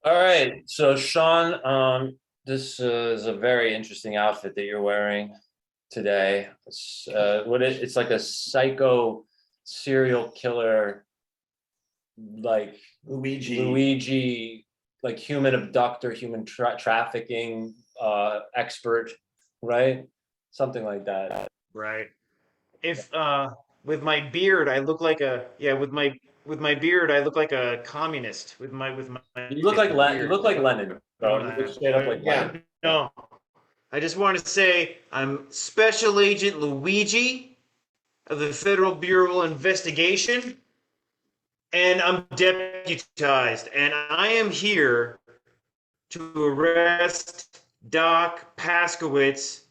All right, so Sean, this is a very interesting outfit that you're wearing today. It's like a psycho serial killer, like Luigi, like human abductor, human trafficking expert, right? Something like that. Right. If with my beard I look like a yeah, with my beard I look like a communist with my You beard, look like Lenin, bro. don't You look I? straight up like Yeah. Lenin. No. I just want to say I'm Special Agent Luigi of the Federal Bureau of Investigation, and I'm deputized, and I am here to arrest Doc Paskowitz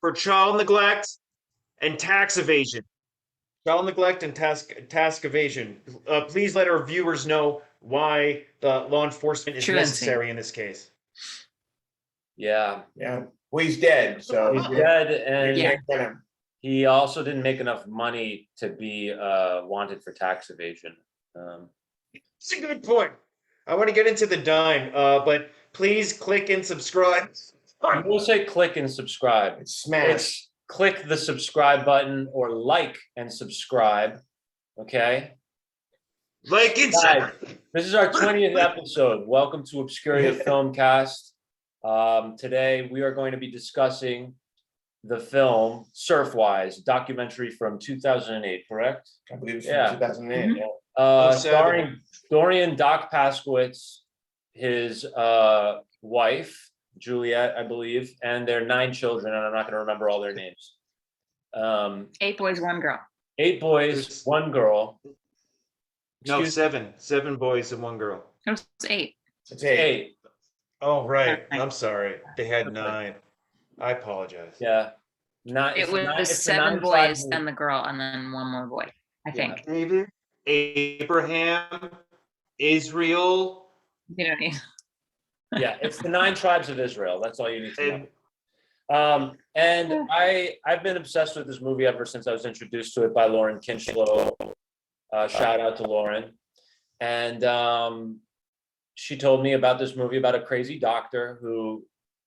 for child neglect and tax evasion. Child neglect and task evasion. Please let our viewers know why the law enforcement is Truancy. necessary in this case. Yeah, Yeah. Well, he's dead, so he's dead, and Yeah. get him. he also didn't make enough money to be wanted for tax evasion. It's a good point. I want to get into the dime, but please click and subscribe. I will say click and subscribe. It's smash. It's click the subscribe button or like and subscribe. Okay. Like it. Guys, this is our 20th episode. Welcome to Obscuria Filmcast. Today we are going to be discussing the film Surfwise, documentary from 2008, correct? I believe it's Yeah. from 2008. Yeah. Starring Dorian Doc Paskowitz, his wife, Juliet, I believe, and their 9 children, and I'm not going to remember all their names. 8 boys, 1 girl. 8 boys, 1 girl. No, Excuse- 7. 7 boys and 1 girl. It was 8. It's 8. 8. Oh, right. I'm sorry. They had 9. I apologize. Yeah. It was 7 boys, then the girl, and then 1 more boy, I think. David, Abraham, Israel, You don't need. Yeah, it's the 9 tribes of Israel. That's all you need to know. and And I've been obsessed with this movie ever since I was introduced to it by Lauren Kinchlow. Shout out to Lauren. And she told me about this movie about a crazy doctor who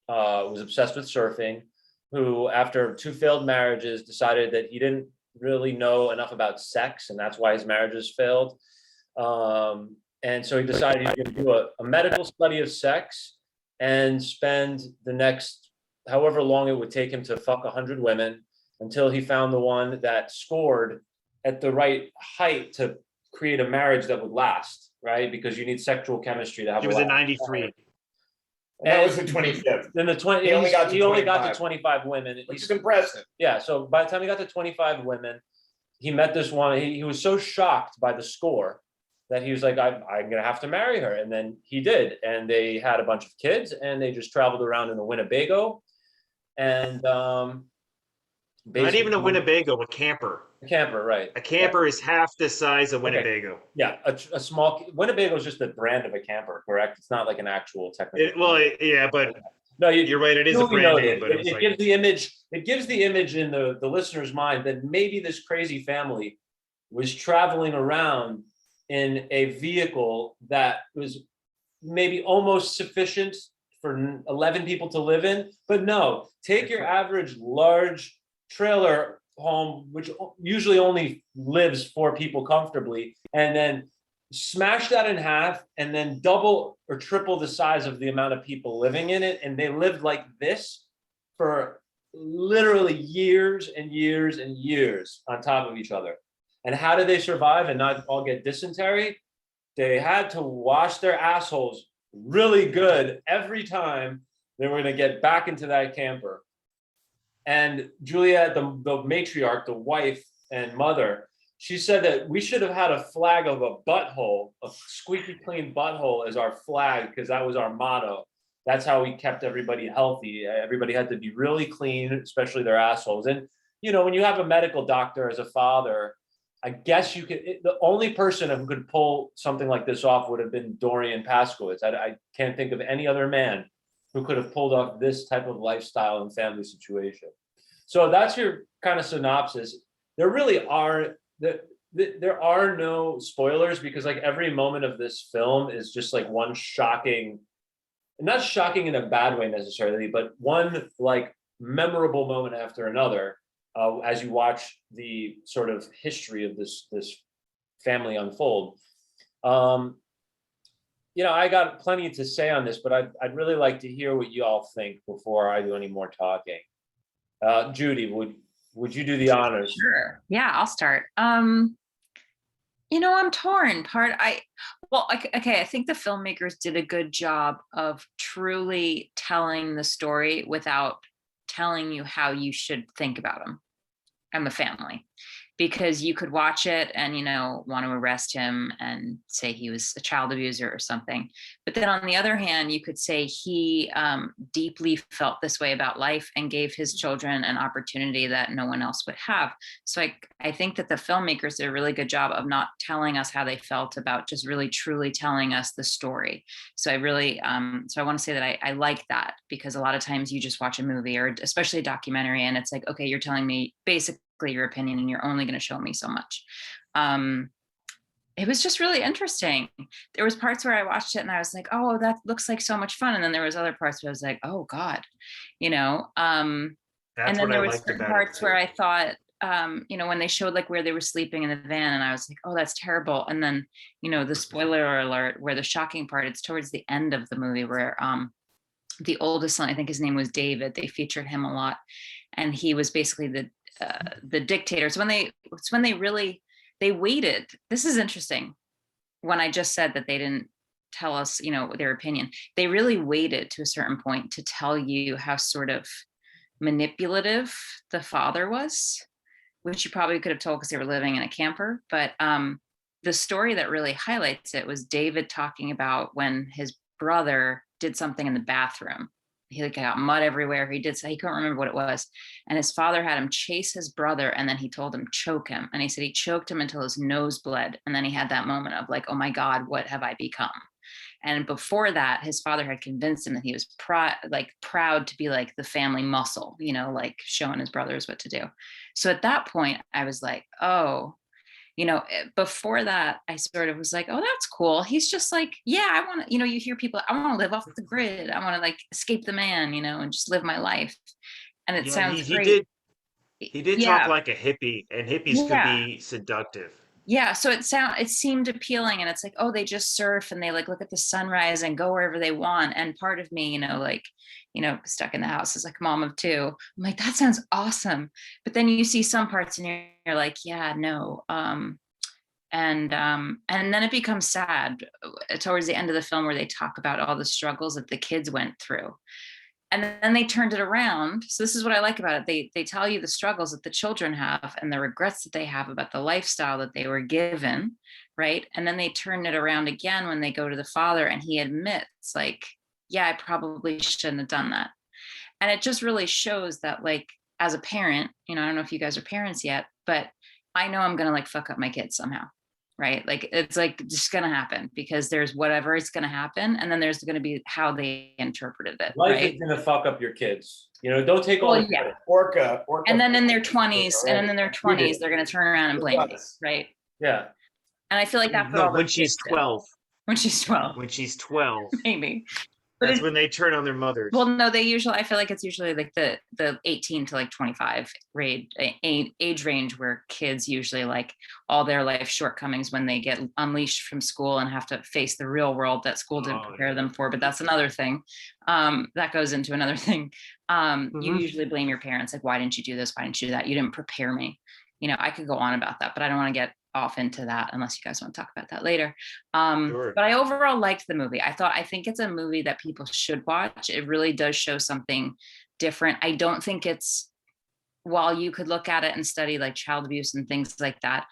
was obsessed with surfing, who after 2 failed marriages decided that he didn't really know enough about sex, and that's why his marriages failed. And so he decided he was going to do a medical study of sex and spend the next however long it would take him to fuck 100 women until he found the one that scored at the right height to create a marriage that would last, right? Because you need sexual chemistry to have he a was in last- 93. That was the 25th, Then the 20, He only got to he only got 25. to 25 women. which is impressive. Yeah, so by the time he got to 25 women, he met this one. He was so shocked by the score that he was like, I'm going to have to marry her. And then he did. And they had a bunch of kids, and they just traveled around in a Winnebago. And Not even a Winnebago, a camper. A camper, right. A camper is half the size of Winnebago. Yeah, a small Winnebago is just the brand of a camper, correct? It's not like an actual technical. Yeah, but No, you're right. It is a brand name, but it gives the image. It gives the image in the listener's mind that maybe this crazy family was traveling around in a vehicle that was maybe almost sufficient for 11 people to live in. But no, take your average large trailer home, which usually only lives 4 people comfortably, and then smash that in half and then double or triple the size of the amount of people living in it. And they lived like this for literally years and years and years on top of each other. And how did they survive and not all get dysentery? They had to wash their assholes really good every time they were going to get back into that camper. And Juliet, the matriarch, the wife and mother, she said that we should have had a flag of a butthole, a squeaky clean butthole as our flag, because that was our motto. That's how we kept everybody healthy. Everybody had to be really clean, especially their assholes. And, when you have a medical doctor as a father, I guess you could, the only person who could pull something like this off would have been Dorian Paskowitz. I can't think of any other man who could have pulled off this type of lifestyle and family situation. So that's your kind of synopsis. There really are, there are no spoilers because like every moment of this film is just like one shocking, not shocking in a bad way necessarily, but one like memorable moment after another as you watch the sort of history of this family unfold. I got plenty to say on this, but I'd really like to hear what you all think before I do any more talking. Judy, would you do the honors? Sure. Yeah, I'll start. I'm torn. Okay, I think the filmmakers did a good job of truly telling the story without telling you how you should think about them and the family. Because you could watch it and, want to arrest him and say he was a child abuser or something. But then on the other hand, you could say he deeply felt this way about life and gave his children an opportunity that no one else would have. So I think that the filmmakers did a really good job of not telling us how they felt about just really truly telling us the story. So I really, so I want to say that I like that, because a lot of times you just watch a movie or especially a documentary and it's like, okay, you're telling me basically your opinion and you're only going to show me so much. It was just really interesting. There was parts where I watched it and I was like, oh, that looks like so much fun. And then there was other parts where I was like, oh God, and then there was certain parts where I thought, when they showed like where they were sleeping in the van and I was like, oh, that's terrible. And then, the spoiler alert, where the shocking part, it's towards the end of the movie where the oldest son, I think his name was David, they featured him a lot. And he was basically the dictator. It's when they waited. This is interesting. When I just said that they didn't tell us, their opinion, they really waited to a certain point to tell you how sort of manipulative the father was, which you probably could have told because they were living in a camper. But the story that really highlights it was David talking about when his brother did something in the bathroom. He got mud everywhere. He couldn't remember what it was. And his father had him chase his brother. And then he told him, choke him. And he said he choked him until his nose bled. And then he had that moment of like, oh my God, what have I become? And before that, his father had convinced him that he was proud to be like the family muscle, like showing his brothers what to do. So at that point, I was like, oh, before that, I sort of was like, oh, that's cool. He's just like, yeah, I want to, you hear people, I want to live off the grid. I want to like escape the man, and just live my life. And it sounds great. He did talk like a hippie, and hippies could be seductive. Yeah. So it seemed appealing, and it's like, oh, they just surf and they like look at the sunrise and go wherever they want. And part of me, stuck in the house as like a mom of two, I'm like, that sounds awesome. But then you see some parts and you're like, yeah, no. And then it becomes sad towards the end of the film where they talk about all the struggles that the kids went through. And then they turned it around. So this is what I like about it. They tell you the struggles that the children have and the regrets that they have about the lifestyle that they were given, right? And then they turn it around again when they go to the father and he admits like, yeah, I probably shouldn't have done that. And it just really shows that like, as a parent, I don't know if you guys are parents yet, but I know I'm going to like fuck up my kids somehow. Right? Like, it's like just going to happen because there's whatever is going to happen. And then there's going to be how they interpreted it. Life right? is going to fuck up your kids. Don't take all the credit. Orca. And then in their 20s, they're going to turn around and blame me. Right? Yeah. And I feel like that's when she's 12. When she's 12. When she's 12. Maybe. That's when they turn on their mothers. Well, no, I feel like it's usually like the 18 to like 25 age range where kids usually like all their life shortcomings when they get unleashed from school and have to face the real world that school didn't prepare them for. But that's another thing. That goes into another thing. You usually blame your parents. Like, why didn't you do this? Why didn't you do that? You didn't prepare me. I could go on about that, but I don't want to get off into that unless you guys want to talk about that later. Sure. But I overall liked the movie. I think it's a movie that people should watch. It really does show something different. I don't think while you could look at it and study like child abuse and things like that,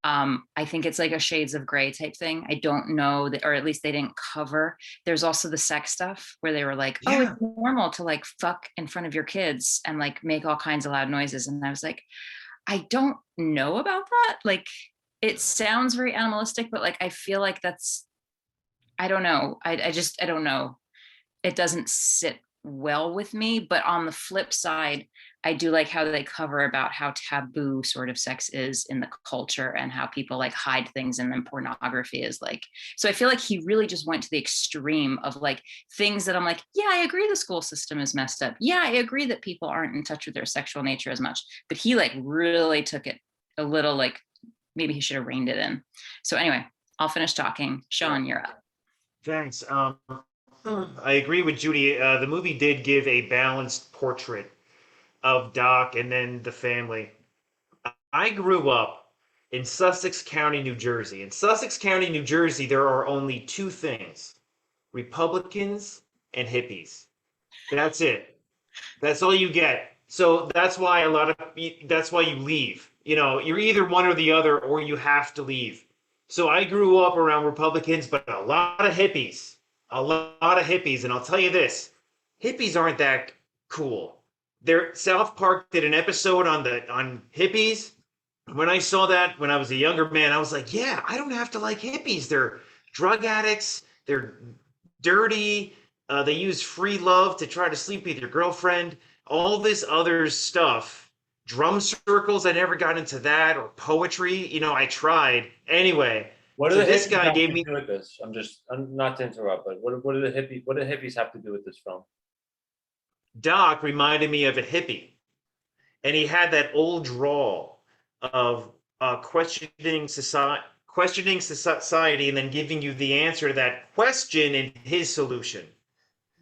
I think it's like a shades of gray type thing. I don't know that, or at least they didn't cover. There's also the sex stuff where they were like, oh, it's normal to like fuck in front of your kids and like make all kinds of loud noises. And I was like, I don't know about that. Like, it sounds very animalistic, but like, I feel like I don't know. I don't know. It doesn't sit well with me. But on the flip side, I do like how they cover about how taboo sort of sex is in the culture and how people like hide things, and then pornography is like, so I feel like he really just went to the extreme of like things that I'm like, yeah, I agree the school system is messed up. Yeah, I agree that people aren't in touch with their sexual nature as much, but he like really took it a little like, maybe he should have reined it in. So anyway, I'll finish talking. Sean, you're up. Thanks. I agree with Judy. The movie did give a balanced portrait of Doc and then the family. I grew up in Sussex County, New Jersey. In Sussex County, New Jersey, there are only two things: Republicans and hippies. That's it. That's all you get. So that's why that's why you leave. You know, you're either one or the other, or you have to leave. So I grew up around Republicans, but a lot of hippies. A lot of hippies. And I'll tell you this, hippies aren't that cool. South Park did an episode on hippies. When I saw that when I was a younger man, I was like, yeah, I don't have to like hippies. They're drug addicts. They're dirty. They use free love to try to sleep with your girlfriend. All this other stuff. Drum circles, I never got into that, or poetry. You know, I tried. Anyway, What do so the this hippies guy have gave to me. do with this? I'm not to interrupt, but what do the hippies have to do with this film? Doc reminded me of a hippie, and he had that old drawl of questioning society, and then giving you the answer to that question in his solution,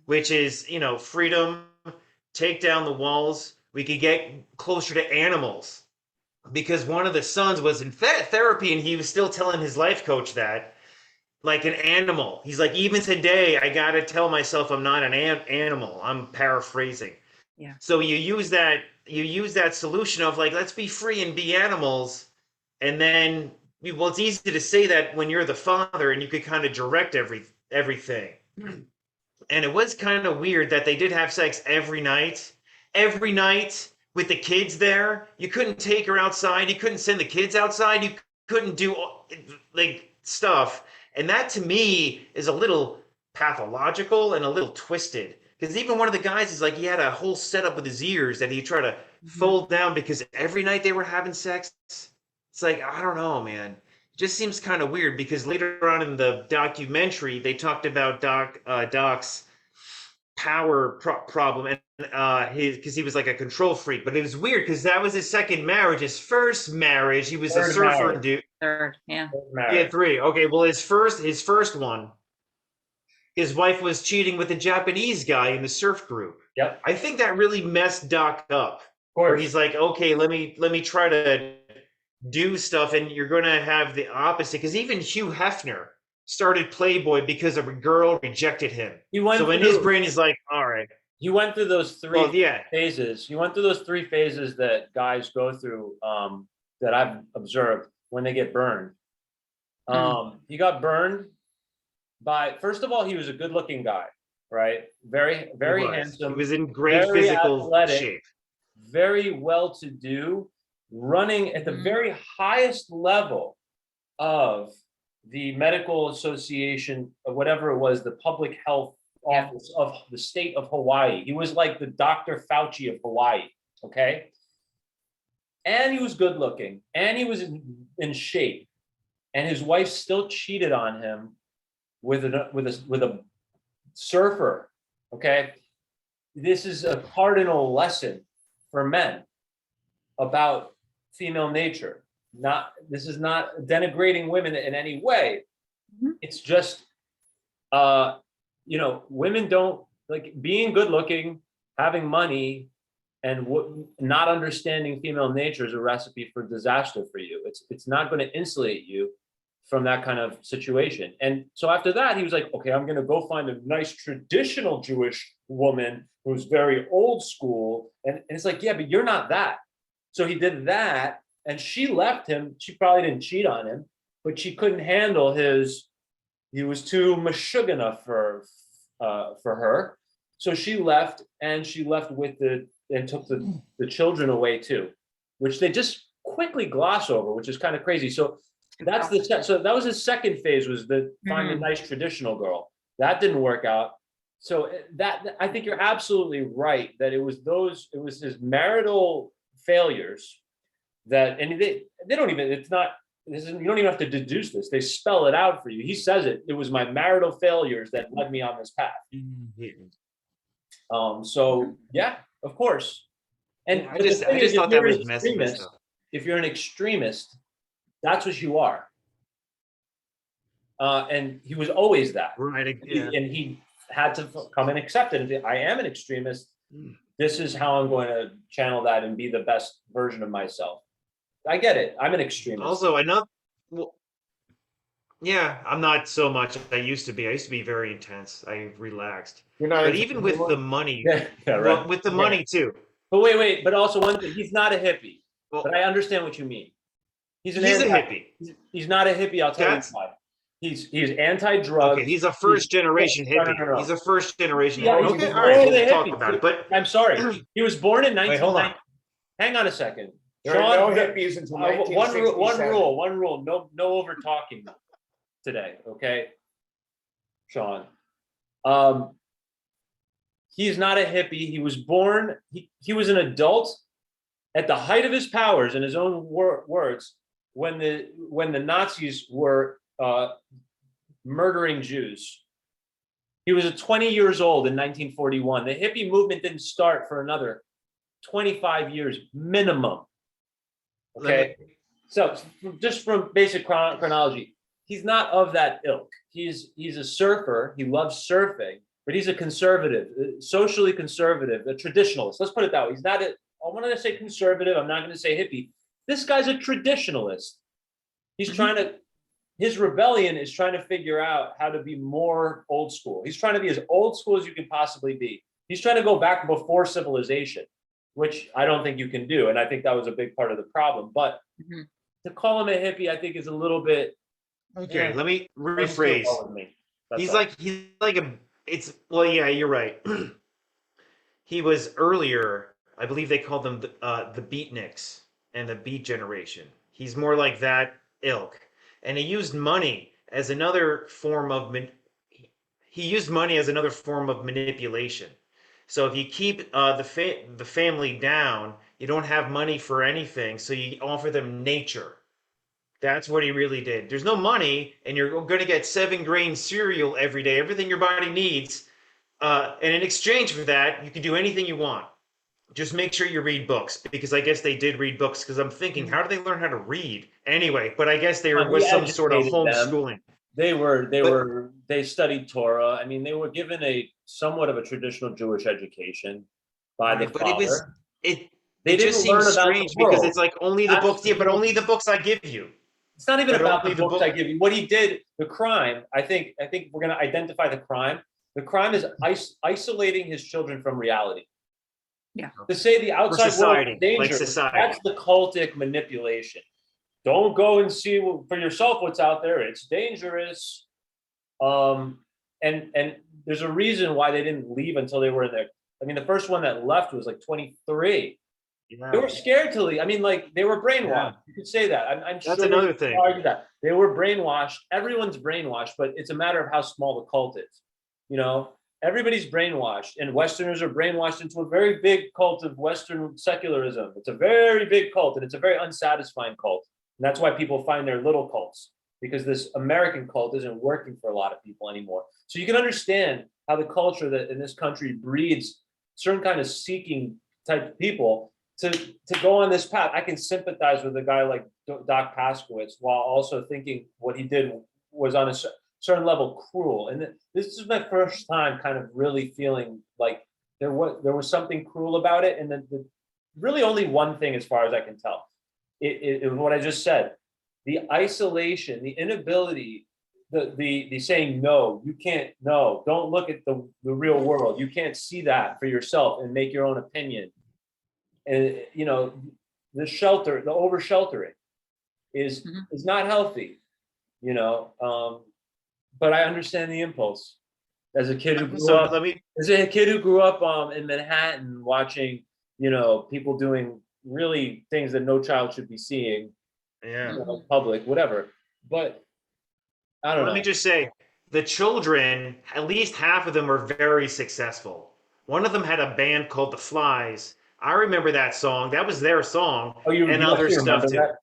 which is, you know, freedom, take down the walls. We could get closer to animals, because one of the sons was in therapy, and he was still telling his life coach that, like an animal. He's like, even today, I got to tell myself I'm not an animal. I'm paraphrasing. Yeah. So you use that solution of like, let's be free and be animals. And then, well, it's easy to say that when you're the father and you could kind of direct everything. And it was kind of weird that they did have sex every night with the kids there. You couldn't take her outside. You couldn't send the kids outside. You couldn't do like stuff. And that to me is a little pathological and a little twisted. Because even one of the guys is like, he had a whole setup with his ears that he tried to fold down because every night they were having sex. It's like, I don't know, man. It just seems kind of weird, because later on in the documentary, they talked about Doc's power problem, and because he was like a control freak. But it was weird because that was his second marriage. His first marriage, he was a surfer dude. Third, yeah. Yeah, three. Okay, well, his first one, his wife was cheating with a Japanese guy in the surf group. Yep. I think that really messed Doc up. Of Where course. he's like, okay, let me try to do stuff, and you're gonna have the opposite. Because even Hugh Hefner started Playboy because a girl rejected him. So in his brain, he's like, all right. You went through those three Well, yeah. phases. You went through those three phases that guys go through, that I've observed when they get burned. He got burned by, first of all, he was a good-looking guy, right? Very, very handsome. He was in great very physical athletic, shape. very well-to-do, running at the very highest level of the medical association, of whatever it was, the public health office of the state of Hawaii. He was like the Dr. Fauci of Hawaii, okay? And he was good looking, and he was in shape, and his wife still cheated on him with a surfer, okay? This is a cardinal lesson for men about female nature. This is not denigrating women in any way. It's just, women don't like being good looking, having money, and not understanding female nature is a recipe for disaster for you. It's not going to insulate you from that kind of situation. And so after that, he was like, okay, I'm going to go find a nice traditional Jewish woman who's very old school. And it's like, yeah, but you're not that. So he did that, and she left him. She probably didn't cheat on him, but she couldn't handle he was too mashugana for her. So she left, and she left and took the children away too, which they just quickly gloss over, which is kind of crazy. So so that was his second phase, was find a nice traditional girl. That didn't work out. So that I think you're absolutely right that it was his marital failures that, and they don't even, it's not, this is, you don't even have to deduce this. They spell it out for you. He says it. It was my marital failures that led me on this path. So yeah, of course. And I just thought that was messy. If you're an extremist, that's what you are. And he was always that. Right. Yeah. And he had to come and accept it. I am an extremist. This is how I'm going to channel that and be the best version of myself. I get it. I'm an extremist. Also, yeah, I'm not so much as I used to be. I used to be very intense. I relaxed. You're not But into even with cinema? the money, Yeah, right. with the money too. But wait. But also one thing, he's not a hippie. Well, But I understand what you mean. He's a hippie. He's not a hippie. I'll tell you why. He's anti-drug. Okay, he's a first generation hippie. No. He's a first generation Yeah, hippie. he's Okay, a all right, hippie. we'll talk about it. But I'm sorry. He was born in 1990. hold on. Hang on a second. There are no hippies until one 1967. rule. No over talking today. Okay, Sean. He's not a hippie. He was born. He was an adult at the height of his powers, in his own words, when the Nazis were murdering Jews. He was 20 years old in 1941. The hippie movement didn't start for another 25 years minimum. Okay, so just from basic chronology, he's not of that ilk. He's a surfer. He loves surfing, but he's a conservative, socially conservative, a traditionalist. Let's put it that way. He's not I want to say conservative. I'm not going to say hippie. This guy's a traditionalist. He's trying to, his rebellion is trying to figure out how to be more old school. He's trying to be as old school as you can possibly be. He's trying to go back before civilization, which I don't think you can do. And I think that was a big part of the problem. But to call him a hippie, I think is a little bit. okay, let me rephrase. He's like well, yeah, you're right. He was earlier, I believe they called them the Beatniks and the Beat Generation. He's more like that ilk. And he used money as another form of manipulation. So if you keep the family down, you don't have money for anything, so you offer them nature. That's what he really did. There's no money, and you're going to get 7-grain cereal every day, everything your body needs. And in exchange for that, you can do anything you want. Just make sure you read books, because I guess they did read books, because I'm thinking, how do they learn how to read? Anyway, but I guess there was some sort of homeschooling. They studied Torah. I mean, they were given a somewhat of a traditional Jewish education by the father. It just seems strange because it's like only the books, but only the books I give you. It's not even about the books I give you. What he did, the crime, I think we're going to identify the crime. The crime is isolating his children from reality. Yeah. To say the outside world is dangerous, that's the cultic manipulation. Don't go and see for yourself what's out there. It's dangerous. And there's a reason why they didn't leave until they were in there. I mean, the first one that left was like 23. Yeah. They were scared to leave. I mean, like they were brainwashed. Yeah. You could say that. I'm sure that's another thing. Argue that. They were brainwashed. Everyone's brainwashed, but it's a matter of how small the cult is. You know, everybody's brainwashed, and Westerners are brainwashed into a very big cult of Western secularism. It's a very big cult, and it's a very unsatisfying cult. And that's why people find their little cults, because this American cult isn't working for a lot of people anymore. So you can understand how the culture that in this country breeds certain kind of seeking type people to go on this path. I can sympathize with a guy like Doc Paskowitz while also thinking what he did was on a certain level cruel. And this is my first time kind of really feeling like there was something cruel about it. And the really only one thing, as far as I can tell, it was what I just said. The isolation, the inability, the saying, no, you can't, no, don't look at the real world. You can't see that for yourself and make your own opinion. And, you know, the over sheltering is not healthy, you know. But I understand the impulse. As a kid who grew up in Manhattan, watching, you know, people doing really things that no child should be seeing, yeah, you know, public, whatever. But I don't know. Let me just say, the children, at least half of them are very successful. One of them had a band called The Flies. I remember that song. That was their song. Oh, you and other actually stuff remember too. that?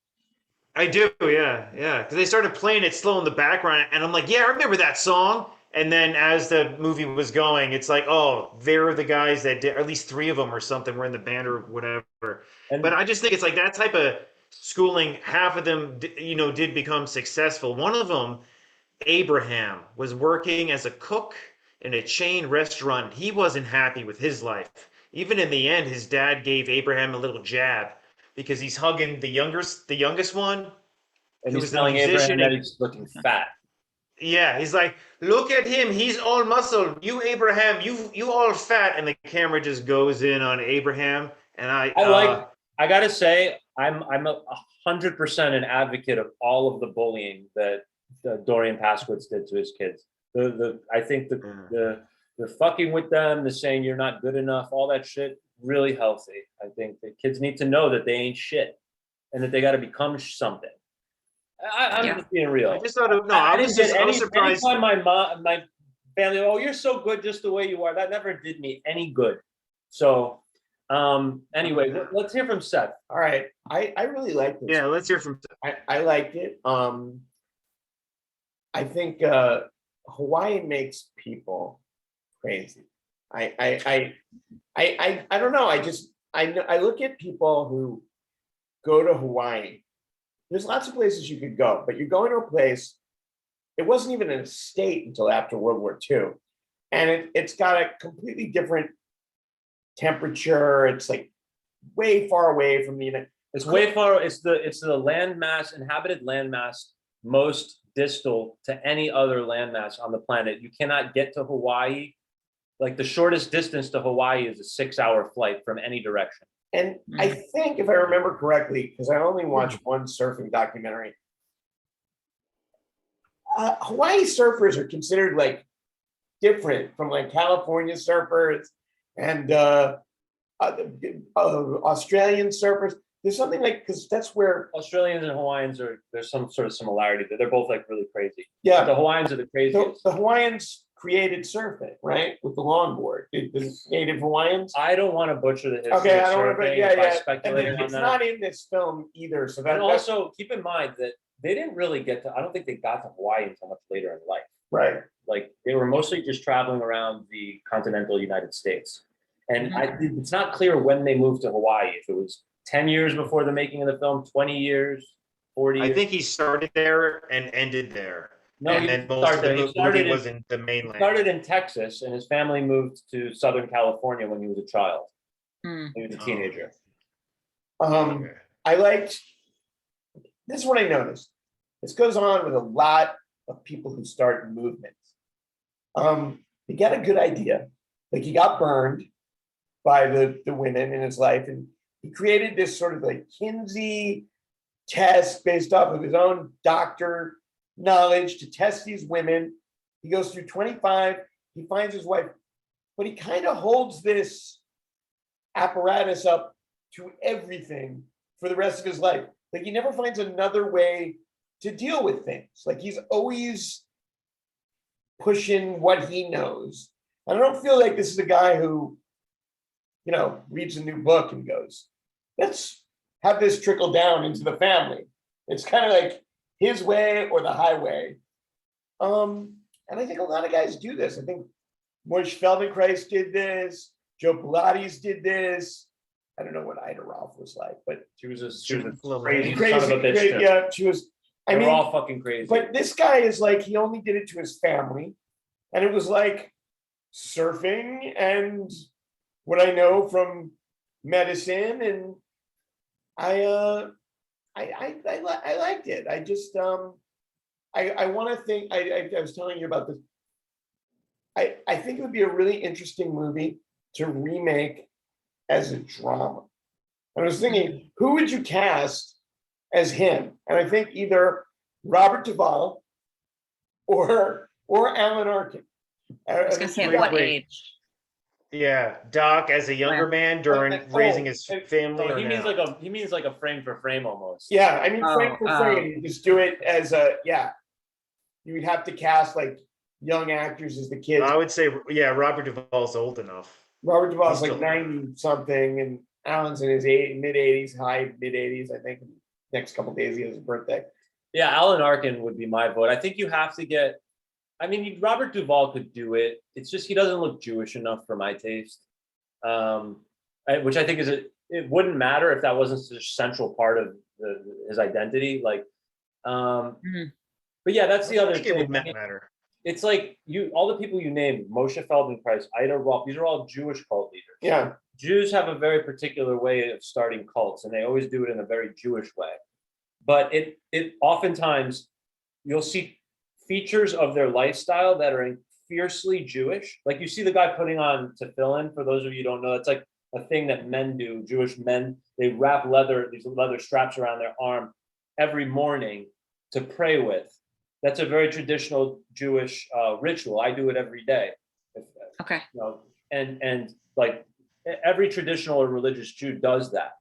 I do, yeah, yeah. Because they started playing it slow in the background, and I'm like, yeah, I remember that song. And then as the movie was going, it's like, oh, they're the guys that did, or at least three of them or something were in the band or whatever. But And I just think it's like that type of schooling. Half of them, did become successful. One of them, Abraham, was working as a cook in a chain restaurant. He wasn't happy with his life. Even in the end, his dad gave Abraham a little jab because he's hugging the youngest one, and who he's was the telling musician. Abraham that he's looking fat. Yeah, he's like, look at him, he's all muscle. You, Abraham, you all fat, and the camera just goes in on Abraham, and I gotta say, I'm 100% an advocate of all of the bullying that Dorian Paskowitz did to his kids. I think the fucking with them, the saying you're not good enough, all that shit, really healthy. I think the kids need to know that they ain't shit and that they got to become something. I'm just being real. I just thought, I was surprised. Anytime my family, oh, you're so good just the way you are, that never did me any good. So, anyway, let's hear from Seth. All right. I really like this. Yeah, let's hear from. I liked it. I think Hawaii makes people crazy. I don't know. I look at people who go to Hawaii. There's lots of places you could go, but you're going to a place. It wasn't even an estate until after World War II, and it's got a completely different temperature. It's like way far away from the United. It's way far. It's the inhabited landmass most distal to any other landmass on the planet. You cannot get to Hawaii. Like the shortest distance to Hawaii is a 6-hour flight from any direction. And I think, if I remember correctly, because I only watched one surfing documentary, Hawaii surfers are considered like different from like California surfers and Australian surfers. There's something like, because that's where Australians and Hawaiians there's some sort of similarity there. They're both like really crazy. Yeah, but the Hawaiians are the craziest. The Hawaiians created surfing, right, with the longboard. The native Hawaiians. I don't want to butcher the history. Okay, of I don't want to. surfing Yeah. Speculating And on it's that. not in this film either. So that. And also keep in mind that they didn't really get to. I don't think they got to Hawaii until much later in life. Right. Like they were mostly just traveling around the continental United States, and it's not clear when they moved to Hawaii. If it was 10 years before the making of the film, 20 years, 40 years. I think he started there and ended there. No, and he then most of the movie was in the mainland. He started in Texas, and his family moved to Southern California when he was a child. He was a teenager. I liked. This is what I noticed. This goes on with a lot of people who start movements. He got a good idea. Like he got burned by the women in his life, and he created this sort of like Kinsey test based off of his own doctor knowledge to test these women. He goes through 25, he finds his wife, but he kind of holds this apparatus up to everything for the rest of his life. Like he never finds another way to deal with things. Like he's always pushing what he knows. I don't feel like this is a guy who, reads a new book and goes, let's have this trickle down into the family. It's kind of like his way or the highway. And I think a lot of guys do this. I think Moish Feldenkrais did this. Joe Pilates did this. I don't know what Ida Rolf was like, but She was a crazy, son of a bitch. crazy. Yeah, she was. They were all fucking crazy. But this guy is like, he only did it to his family. And it was like surfing and what I know from medicine. And I liked it. I just, I want to think, I was telling you about this. I think it would be a really interesting movie to remake as a drama. And I was thinking, who would you cast as him? And I think either Robert Duvall or Alan Arkin. I was going to say, at what age? Yeah, Doc as a younger man during raising his family. So he means like a frame for frame almost. Yeah, I mean frame for frame. You just do it as you would have to cast like young actors as the kids. I would say, yeah, Robert Duvall's old enough. Robert Duvall's He's like still- 90 something, and Alan's in his mid 80s, high mid 80s. I think next couple days he has his birthday. Yeah, Alan Arkin would be my vote. I think you have to get. I mean, Robert Duvall could do it. It's just he doesn't look Jewish enough for my taste. Which I think is it wouldn't matter if that wasn't such a central part of his identity. Like, but yeah, that's the I other think it thing. would I mean, matter. it's like all the people you named, Moshe Feldenkrais, Ida Rolf, these are all Jewish cult leaders. Yeah. Jews have a very particular way of starting cults, and they always do it in a very Jewish way. But it oftentimes you'll see features of their lifestyle that are fiercely Jewish. Like you see the guy putting on tefillin. For those of you who don't know, it's like a thing that men do. Jewish men, they wrap these leather straps around their arm every morning to pray with. That's a very traditional Jewish ritual. I do it every day. Okay. You know, and like every traditional or religious Jew does that.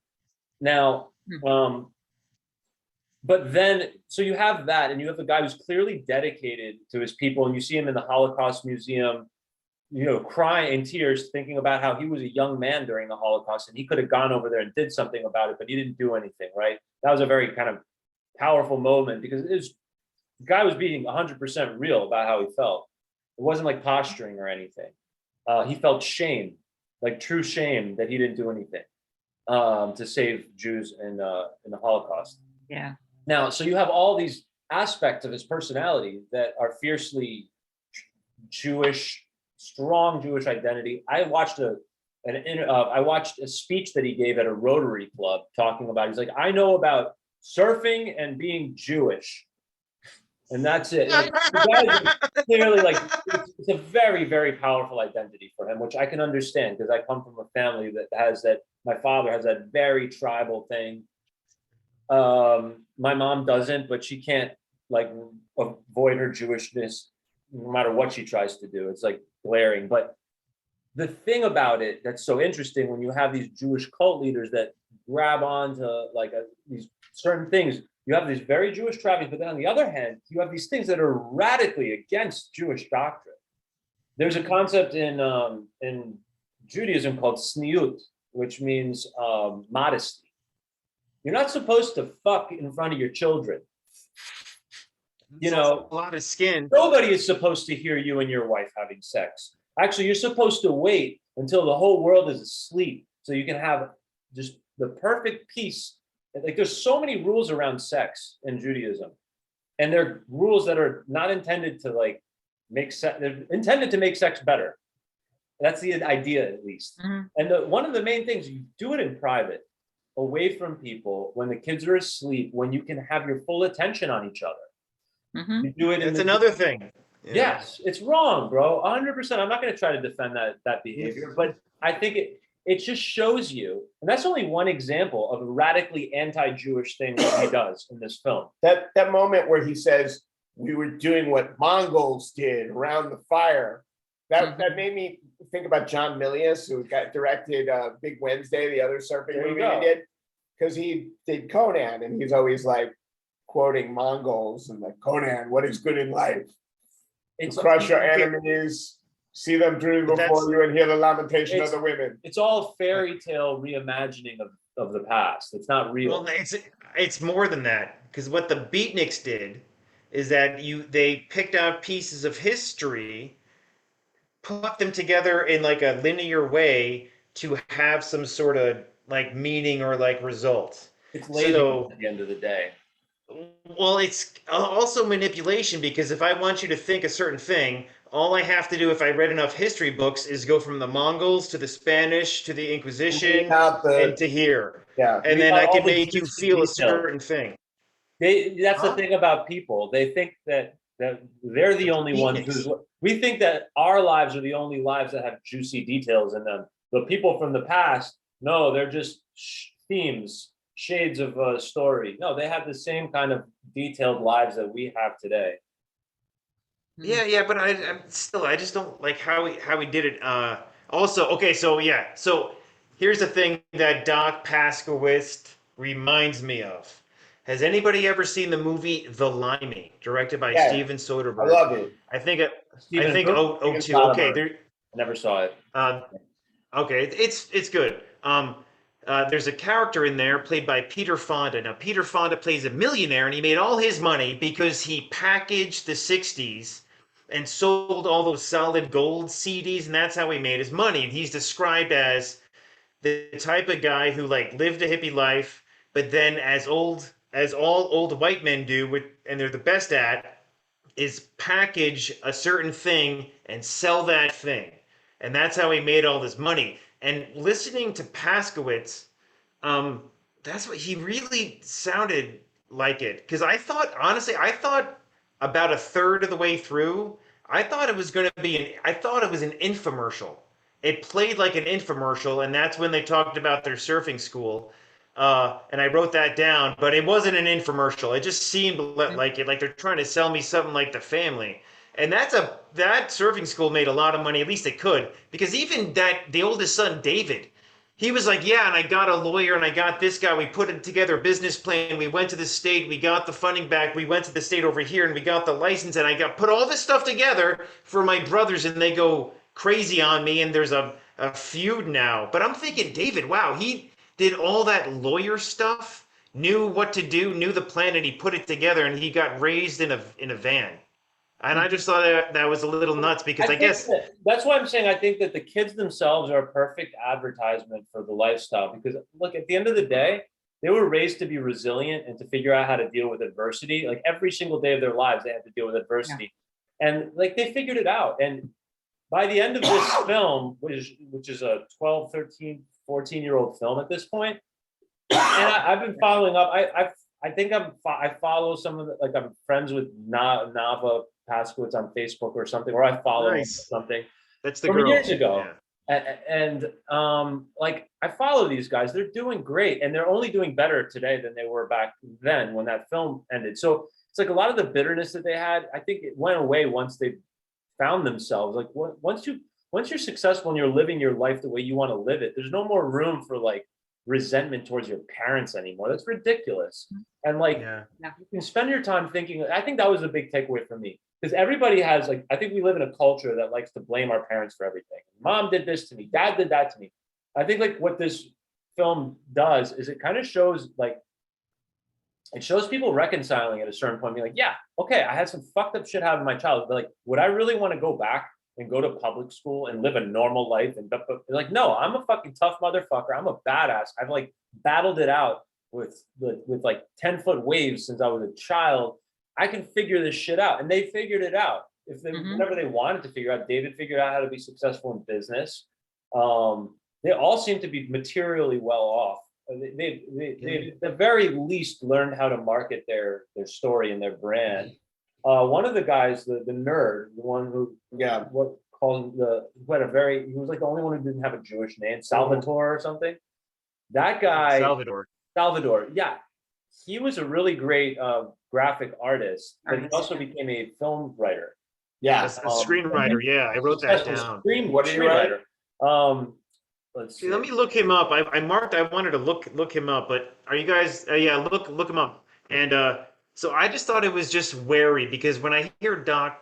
Now, but then, so you have that, and you have the guy who's clearly dedicated to his people, and you see him in the Holocaust Museum, you know, crying in tears, thinking about how he was a young man during the Holocaust, and he could have gone over there and did something about it, but he didn't do anything, right? That was a very kind of powerful moment because the guy was being 100% real about how he felt. It wasn't like posturing or anything. He felt shame, like true shame that he didn't do anything to save Jews in the Holocaust. Yeah. Now, so you have all these aspects of his personality that are fiercely Jewish, strong Jewish identity. I watched a speech that he gave at a Rotary Club talking about. He's like, I know about surfing and being Jewish, and that's it. Like, the guy is clearly, like, it's a very, very powerful identity for him, which I can understand because I come from a family that has that. My father has that very tribal thing. My mom doesn't, but she can't like avoid her Jewishness no matter what she tries to do. It's like glaring. But the thing about it that's so interesting when you have these Jewish cult leaders that grab onto like these certain things, you have these very Jewish trappings, but then on the other hand, you have these things that are radically against Jewish doctrine. There's a concept in Judaism called sniut, which means modesty. You're not supposed to fuck in front of your children. You know, a lot of skin. Nobody is supposed to hear you and your wife having sex. Actually, you're supposed to wait until the whole world is asleep so you can have just the perfect peace. Like there's so many rules around sex in Judaism, and they're rules that are not intended to like make sex. They're intended to make sex better. That's the idea, at least. Mhm. And one of the main things, you do it in private, away from people, when the kids are asleep, when you can have your full attention on each other. Mhm. You do it in That's another thing. Yeah. Yes, it's wrong, bro. 100%. I'm not going to try to defend that behavior, but I think it just shows you, and that's only one example of a radically anti-Jewish thing that he does in this film. That moment where he says, we were doing what Mongols did around the fire. That made me think about John Milius, who got directed Big Wednesday, the other surfing There you movie go. he did, because he did Conan, and he's always like quoting Mongols and like, Conan, what is good in life? It's To crush your enemies, see them drool But before that's- you, and hear the lamentation of It's- the women. It's all fairy tale reimagining of the past. It's not real. Well, it's more than that because what the Beatniks did is that they picked out pieces of history, put them together in like a linear way to have some sort of like meaning or like result. It's lazy So- at the end of the day. Well, it's also manipulation because if I want you to think a certain thing, all I have to do if I read enough history books is go from the Mongols to the Spanish to the Inquisition Out and the, to here. yeah. And We then got I all can the make you juicy feel a details. certain thing. That's Huh? the thing about people. They think that they're the only ones Beatniks. we think that our lives are the only lives that have juicy details in them. The people from the past, no, they're just themes, shades of a story. No, they have the same kind of detailed lives that we have today. Yeah, but I just don't like how he did it. Also, okay, so here's the thing that Doc Paskowitz reminds me of. Has anybody ever seen the movie The Limey, directed by Yeah, Steven I Soderbergh? love it. I think Steven who? oh Steven two. Okay, Soderbergh. there. I never saw it. Uh, okay, it's good. There's a character in there played by Peter Fonda. Now, Peter Fonda plays a millionaire, and he made all his money because he packaged the '60s and sold all those solid gold CDs, and that's how he made his money. And he's described as the type of guy who like lived a hippie life, but then as all old white men do, and they're the best at, is package a certain thing and sell that thing. And that's how he made all this money. And listening to Paskowitz, that's what he really sounded like it. Because honestly, I thought about a third of the way through, I thought it was going to be, I thought it was an infomercial. It played like an infomercial, and that's when they talked about their surfing school. And I wrote that down, but it wasn't an infomercial. It just seemed like it, like they're trying to sell me something like The Family. And that surfing school made a lot of money. At least it could, because even the oldest son, David, he was like, yeah, and I got a lawyer and I got this guy. We put together a business plan. We went to the state. We got the funding back. We went to the state over here and we got the license. And I put all this stuff together for my brothers, and they go crazy on me. And there's a feud now. But I'm thinking, David, wow, he did all that lawyer stuff, knew what to do, knew the plan, and he put it together. And he got raised in a van. And I just thought that was a little nuts, because I guess that's why I'm saying I think that the kids themselves are a perfect advertisement for the lifestyle. Because look, at the end of the day, they were raised to be resilient and to figure out how to deal with adversity. Like every single day of their lives, they had to deal with adversity, and like they figured it out. And by the end of this film, which is a 12, 13, 14-year-old film at this point, and I've been following up. I think I follow some of the, like I'm friends with Nava Paskowitz on Facebook or something, or I follow him or something. That's the from girl. years ago. Yeah. And like I follow these guys, they're doing great, and they're only doing better today than they were back then when that film ended. So it's like a lot of the bitterness that they had, I think it went away once they found themselves. Like once you're successful and you're living your life the way you want to live it, there's no more room for like resentment towards your parents anymore. That's ridiculous. And like you can spend your time thinking. I think that was a big takeaway for me, because everybody has like, I think we live in a culture that likes to blame our parents for everything. Mom did this to me, dad did that to me. I think like what this film does is it kind of shows like, it shows people reconciling at a certain point, being like, yeah, okay, I had some fucked up shit happen in my childhood, but like, would I really want to go back and go to public school and live a normal life? And but like, no, I'm a fucking tough motherfucker. I'm a badass. I've like battled it out with like 10-foot waves since I was a child. I can figure this shit out. And they figured it out. If they whatever they wanted to figure out, David figured out how to be successful in business. They all seem to be materially well off. They at the very least learned how to market their story and their brand. One of the guys, the nerd, the one who who was like the only one who didn't have a Jewish name, Salvatore or something. That guy, Salvador, yeah, he was a really great graphic artist, but he also became a film writer. Yeah, a screenwriter. Yeah, I wrote that down. What did you write? Let's see. Let me look him up. I marked. I wanted to look him up, but are you guys? Yeah, look him up. And so I just thought it was just wary, because when I hear Doc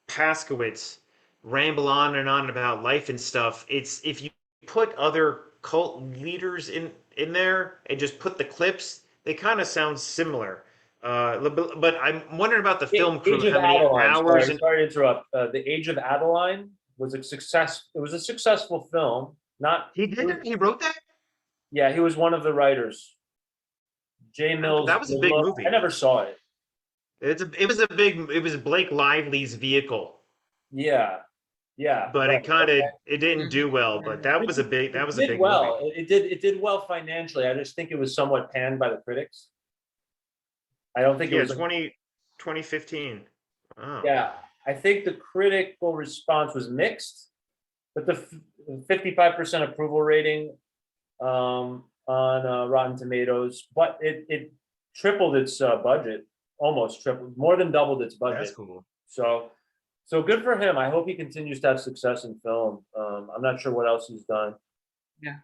Paskowitz ramble on and on about life and stuff, it's if you put other cult leaders in there and just put the clips, they kind of sound similar. But I'm wondering about the film crew. How many hours? Sorry to interrupt. The Age of Adeline was a success. It was a successful film. He did it? He wrote that? Yeah, he was one of the writers. Jay Mills. That was a big movie. I never saw it. It was Blake Lively's vehicle. Yeah. But it didn't do well. But that was a big movie. It did well financially. I just think it was somewhat panned by the critics. I don't think it was 2015. Oh. Yeah, I think the critical response was mixed, but the 55% approval rating on Rotten Tomatoes, but it tripled its budget, almost tripled, more than doubled its budget. That's cool. So good for him. I hope he continues to have success in film. I'm not sure what else he's done. Yeah.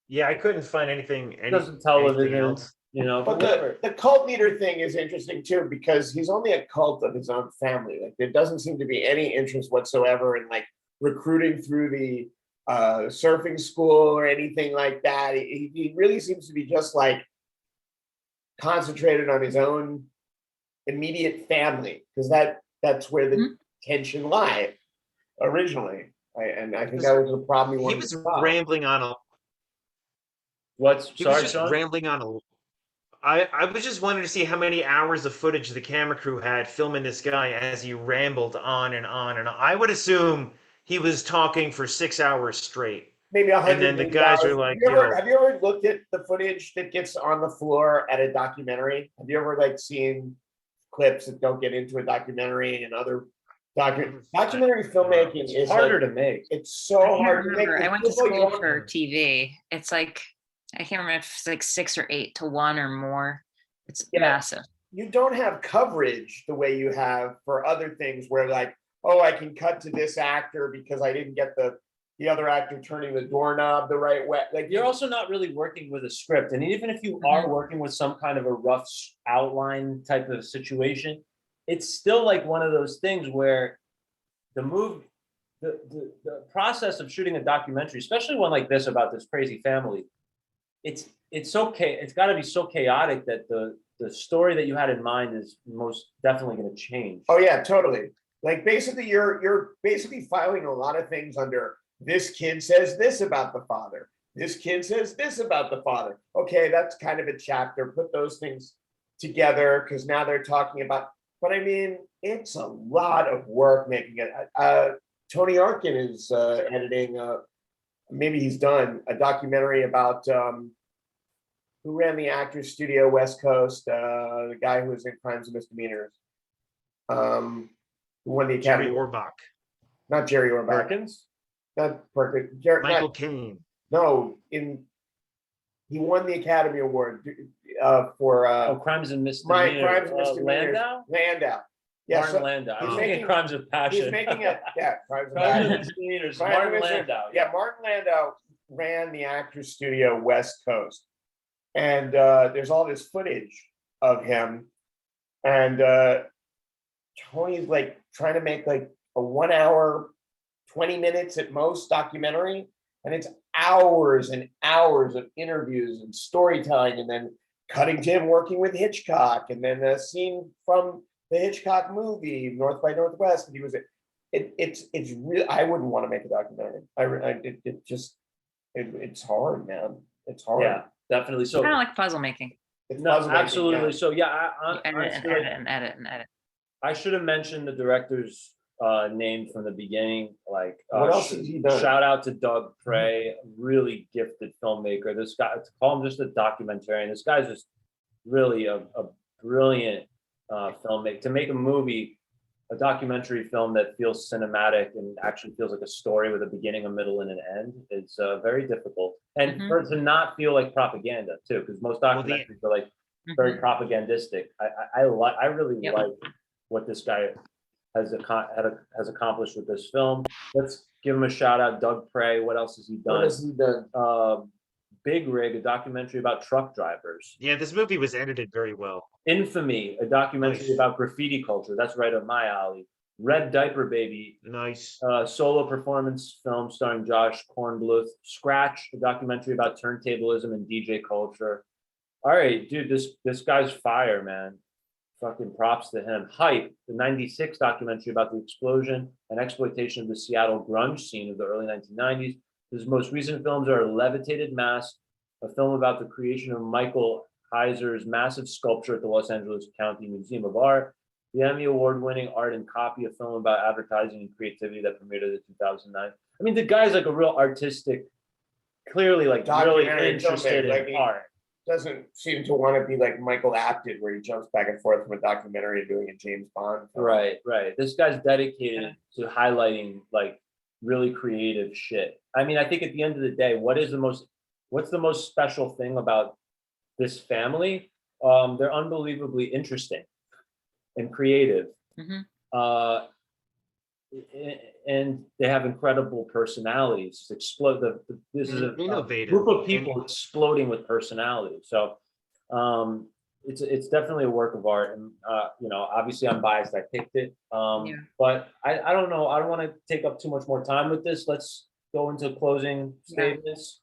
Yeah, I couldn't find anything. Doesn't television. Anything else. you know. But whatever. the cult leader thing is interesting too, because he's only a cult of his own family. Like there doesn't seem to be any interest whatsoever in like recruiting through the surfing school or anything like that. He really seems to be just like concentrated on his own immediate family, because that's where the tension lied originally. And I think that was the problem He wanted was to solve. rambling on a. What's He was sorry, just Sean? rambling on a. I was just wanting to see how many hours of footage the camera crew had filming this guy as he rambled on and on and on. I would assume he was talking for 6 hours straight. Maybe And then the guys are like, have you ever looked at the footage that gets on the floor at a documentary? Have you ever like seen clips that don't get into a documentary and other documentary filmmaking It's is harder like, to make. it's so I can't hard to make. remember. I went to First of all, you school don't- for TV. It's like I can't remember if it's like 6 or 8 to 1 or more. It's Yeah. massive. You don't have coverage the way you have for other things where like, oh, I can cut to this actor because I didn't get the other actor turning the doorknob the right way. Like You're also not really working with a script, and even if you are working with some kind of a rough outline type of situation, it's still like one of those things where the process of shooting a documentary, especially one like this about this crazy family, it's okay. It's got to be so chaotic that the story that you had in mind is most definitely going to change. Oh yeah, totally. Like basically you're basically filing a lot of things under this kid says this about the father. This kid says this about the father. Okay, that's kind of a chapter. Put those things together because now they're talking about, but I mean, it's a lot of work making it. Tony Arkin is editing, maybe he's done a documentary about who ran the Actors Studio West Coast, the guy who was in Crimes and Misdemeanors. Who won the Jerry Academy? Orbach, Not Jerry Orbach. Perkins? Not Perkins. Michael Caine. No, he won the Academy Award for Crimes and my Misdemeanors. Crimes and Misdemeanors. Landau? Landau. Yeah, Martin so Landau. I he's was thinking making- Crimes of Passion. he's making a Crimes and Crimes and Passion. Misdemeanors. Crimes and Martin Misdemeanors. Landau. Yeah, Martin Landau ran the Actors Studio West Coast, and there's all this footage of him, and Tony's like trying to make like a 1 hour, 20 minutes at most documentary, and it's hours and hours of interviews and storytelling, and then cutting to him working with Hitchcock, and then a scene from the Hitchcock movie North by Northwest. And he was it's real. I wouldn't want to make a documentary. It's hard, man. It's hard. Yeah, definitely. So Kind of like puzzle making. It's no, puzzle making, absolutely. yeah. So yeah, You edit and edit and edit and edit. I should have mentioned the director's name from the beginning. Like, What else has he done? Shout out to Doug Prey, really gifted filmmaker. This guy, to call him just a documentarian, this guy's just really a brilliant filmmaker. To make a movie, a documentary film that feels cinematic and actually feels like a story with a beginning, a middle, and an end, it's very difficult. And for it to not feel like propaganda too, because most documentaries are like very propagandistic. I really Yep. like what this guy has accomplished with this film. Let's give him a shout out. Doug Prey. What else has he done? What has he done? Big Rig, a documentary about truck drivers. Yeah, this movie was edited very well. Infamy, a documentary Nice. about graffiti culture. That's right up my alley. Red Diaper Baby, Nice. solo performance film starring Josh Kornbluth. Scratch, a documentary about turntablism and DJ culture. All right, dude, this guy's fire, man. Fucking props to him. Hype, the 96 documentary about the explosion and exploitation of the Seattle grunge scene of the early 1990s. His most recent films are Levitated Mask, a film about the creation of Michael Heiser's massive sculpture at the Los Angeles County Museum of Art, the Emmy Award-winning Art and Copy, a film about advertising and creativity that premiered in 2009. I mean, the guy's like a real artistic, clearly like really Documentary interested filmmaker, in like art. Doesn't seem to want to be like Michael Apted, where he jumps back and forth from a documentary to doing a James Bond film. Right. This guy's dedicated to highlighting like really creative shit. I mean, I think at the end of the day, what's the most special thing about this family? They're unbelievably interesting and creative. And they have incredible personalities. This is a Innovative. group of people exploding with personality. So It's definitely a work of art, and obviously I'm biased. I picked it, Yeah. but I don't know. I don't want to take up too much more time with this. Let's go into closing statements.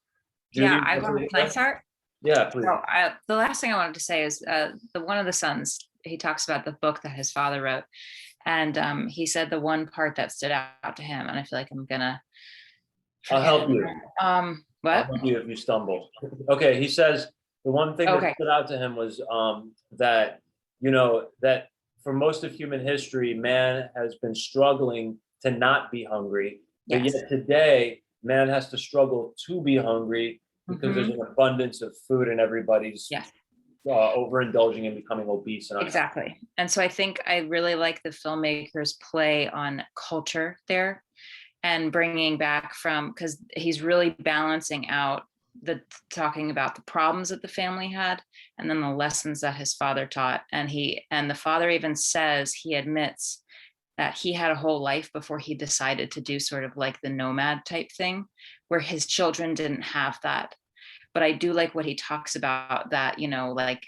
Yeah, Judy, can I start? Yeah, please. So the last thing I wanted to say is one of the sons, he talks about the book that his father wrote. And he said the one part that stood out to him, and I feel like I'm gonna I'll help you. What? I'll help you if you stumble. Okay, he says the one thing that Okay. stood out to him was that that for most of human history, man has been struggling to not be hungry, but Yes. yet today, man has to struggle to be hungry because there's an abundance of food and everybody's Yes. overindulging and becoming obese. And Exactly. And so I think I really like the filmmaker's play on culture there and bringing back because he's really balancing out talking about the problems that the family had and then the lessons that his father taught. And the father even says, he admits that he had a whole life before he decided to do sort of like the nomad type thing, where his children didn't have that. But I do like what he talks about, that, like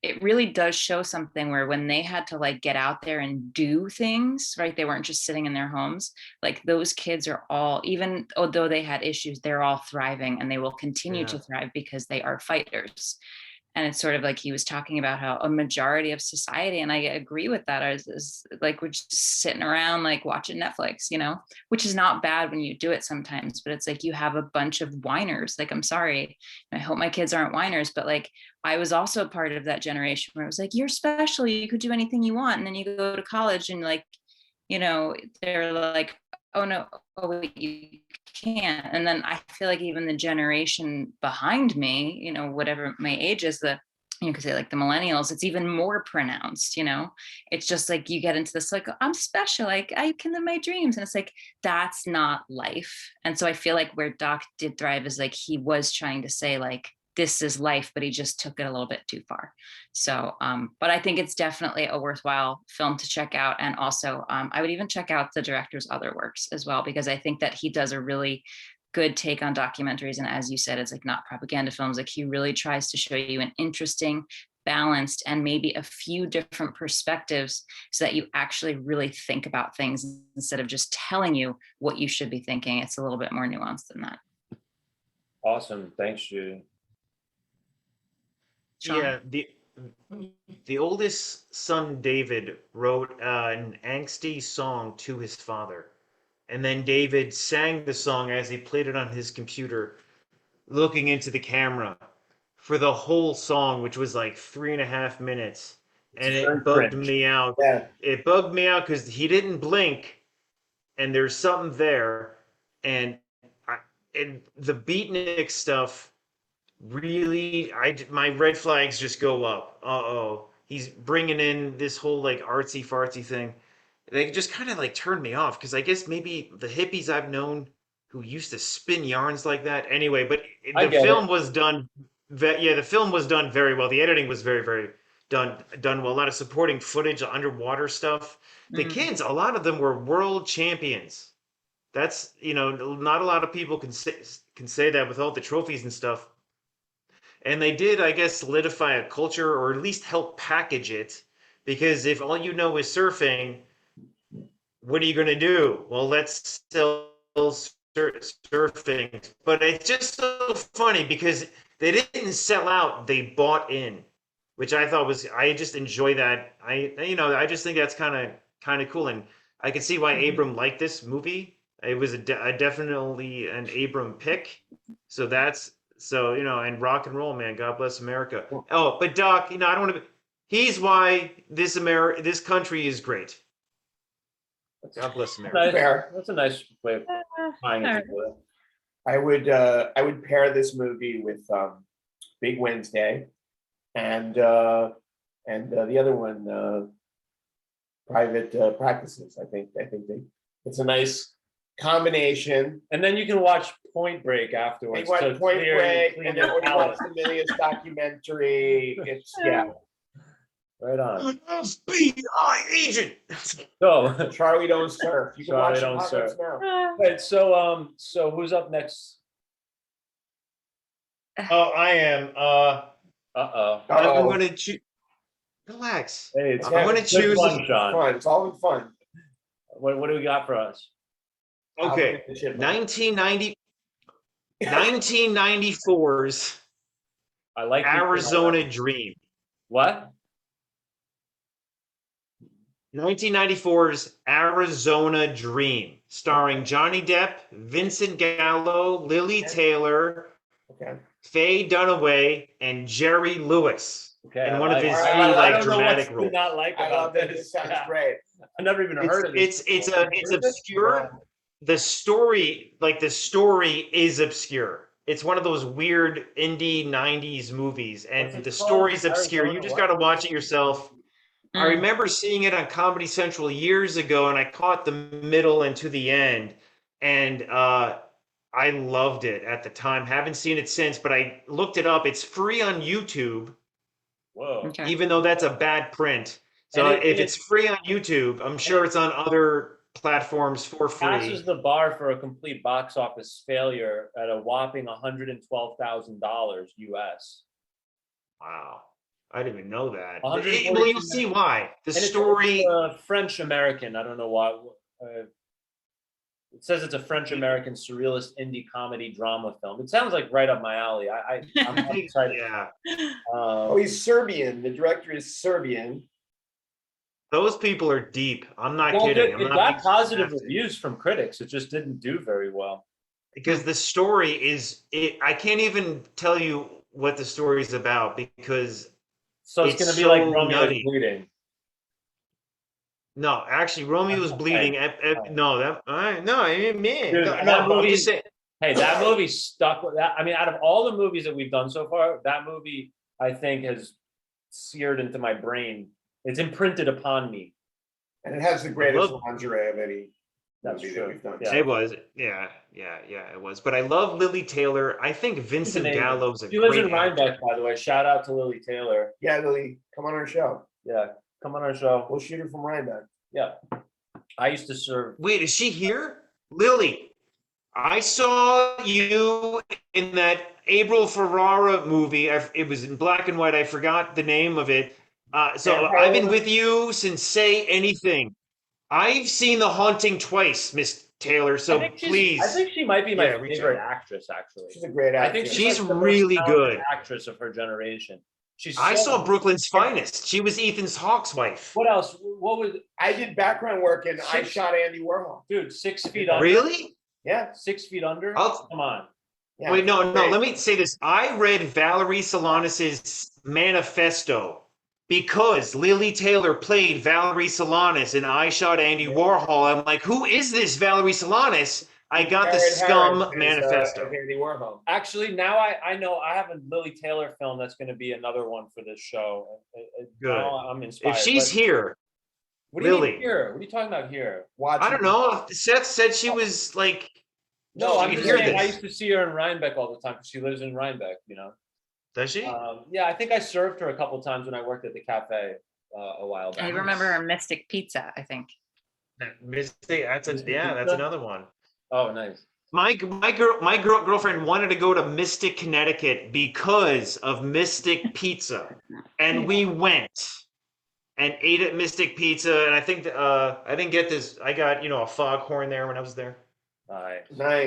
it really does show something where when they had to like get out there and do things, right? They weren't just sitting in their homes. Like those kids are all, even although they had issues, they're all thriving and they will continue to thrive because they are fighters. And it's sort of like he was talking about how a majority of society, and I agree with that, is like we're just sitting around like watching Netflix, which is not bad when you do it sometimes, but it's like you have a bunch of whiners. Like, I'm sorry, I hope my kids aren't whiners, but like I was also part of that generation where it was like, you're special, you could do anything you want. And then you go to college and like, they're like, oh no, oh wait, you can't. And then I feel like even the generation behind me, whatever my age is, you could say like the millennials, it's even more pronounced. It's just like you get into this like, I'm special, like I can live my dreams, and it's like that's not life. And so I feel like where Doc did thrive is like he was trying to say like this is life, but he just took it a little bit too far. So but I think it's definitely a worthwhile film to check out. And also I would even check out the director's other works as well, because I think that he does a really good take on documentaries. And as you said, it's like not propaganda films. Like he really tries to show you an interesting, balanced, and maybe a few different perspectives so that you actually really think about things instead of just telling you what you should be thinking. It's a little bit more nuanced than that. Awesome. Thanks, Judy. Sean? Yeah, the oldest son, David, wrote an angsty song to his father. And then David sang the song as he played it on his computer, looking into the camera for the whole song, which was like 3.5 minutes. And it bugged me out. Yeah. It bugged me out because he didn't blink, and there's something there. And the Beatnik stuff really, my red flags just go up. He's bringing in this whole like artsy fartsy thing. They just kind of like turned me off because I guess maybe the hippies I've known who used to spin yarns like that. Anyway, but the film was done. The film was done very well. The editing was very, very done well. A lot of supporting footage, underwater stuff. The kids, a lot of them were world champions. That's not a lot of people can say that with all the trophies and stuff. And they did, I guess, solidify a culture, or at least help package it. Because if all you know is surfing, what are you going to do? Well, let's sell surfing. But it's just so funny because they didn't sell out; they bought in, which I thought was. I just enjoy that. I just think that's kind of cool, and I can see why Abram liked this movie. It was definitely an Abram pick. So and rock and roll, man. God bless America. Oh, but Doc, I don't want to. He's why this country is great. God bless America. That's a nice way of tying it together. I would pair this movie with Big Wednesday and the other one, Private Practices. I think it's a nice combination. And then you can watch Point Break afterwards. You watch Point Break, and then watch the Milius documentary. It's right on. FBI agent. So Charlie Don't Surf. You can Charlie watch Don't Surf now. Right, so who's up next? Oh, I am. Uh-oh. I'm Uh-oh. going to choose. Relax. Hey, it's Okay. I'm going to it's good choose. fun, Sean. Fun. It's all in fun. What do we got for us? Okay. 1994's I like the- Arizona Dream. What? 1994's Arizona Dream, starring Johnny Depp, Vincent Gallo, Lily Taylor, Okay. Faye Dunaway, and Jerry Lewis. Okay. In one of his I few like- I like don't dramatic Do roles. not like I about love that. this. This sounds Yeah. great. I never even heard of this. It's obscure. The story is obscure. It's one of those weird indie 90s movies, and What's it the called? story's obscure. You Arizona just what? got to watch it yourself. I Mm. remember seeing it on Comedy Central years ago, and I caught the middle and to the end, and I loved it at the time. Haven't seen it since, but I looked it up. It's free on YouTube, Whoa. Okay. even though that's a bad print. So And if it's free on YouTube, I'm sure it's on other platforms for Passes free. the bar for a complete box office failure at a whopping $112,000 US. Wow. I didn't even know that. 142 Well, you'll see why. The And story. it's French American. I don't know why. It says it's a French American surrealist indie comedy drama film. It sounds like right up my alley. I'm excited. Yeah. Oh, he's Serbian. The director is Serbian. Those people are deep. I'm not Well, kidding. it I'm not got being positive sarcastic. reviews from critics. It just didn't do very well. Because the story is I can't even tell you what the story is about because So it's It's going to be like so Romeo's nutty. Bleeding. no, actually Romeo's Okay. bleeding. No, no, I mean me. Dude, No, that I'm movie- just saying. Hey, that movie stuck with that. I mean, out of all the movies that we've done so far, that movie I think has seared into my brain. It's imprinted upon me. And it has the greatest love- lingerie of any That's movie true. that we've done. Yeah. It was, yeah, it was. But I love Lily Taylor. I think Vincent amazing. Gallo's a She lives great in actor. Rhinebeck, by the way. Shout out to Lily Taylor. Yeah, Lily, come on our show. Yeah, come on our show. We'll shoot her from Rhinebeck. Yeah, I used to serve. Wait, is she here? Lily, I saw you in that Abel Ferrara movie. It was in black and white. I forgot the name of it. So Vampire I've been Woman? with you since Say Anything. I've seen The Haunting twice, Miss Taylor. So please. I think she might be my Yeah, reach favorite out. actress. Actually, She's a great I actress. think She's like the most really talented good. actress of her generation. She's. I so- saw Brooklyn's Finest. She was Ethan Hawke's wife. What else? What was? I did background work and I Six- shot Andy Warhol. Dude, 6 feet under. Really? Yeah. 6 feet under. I'll- Come on. Yeah. Wait, no. Great. Let me say this. I read Valerie Solanas' manifesto because Lily Taylor played Valerie Solanas and I shot Andy Warhol. I'm like, who is this Valerie Solanas? I got the Jared Scum Harris is, manifesto. Andy Warhol. Actually, now I know I have a Lily Taylor film that's going to be another one for this show. Good. Now I'm inspired. If she's but- here, what do you mean Lily. here? What are you talking about here? Watch I don't know. Seth said she was like, No, you I'm can just hear saying I this. used to see her in Rhinebeck all the time because she lives in Rhinebeck. You know. Does she? Yeah, I think I served her a couple times when I worked at the cafe a while back. I remember her Mystic Pizza, I think. Mystic, that's another one. Oh, nice. My girlfriend wanted to go to Mystic, Connecticut because of Mystic Pizza, and we went and ate at Mystic Pizza. And I think I didn't get this. I got a foghorn there when I was there. Nice. Nice.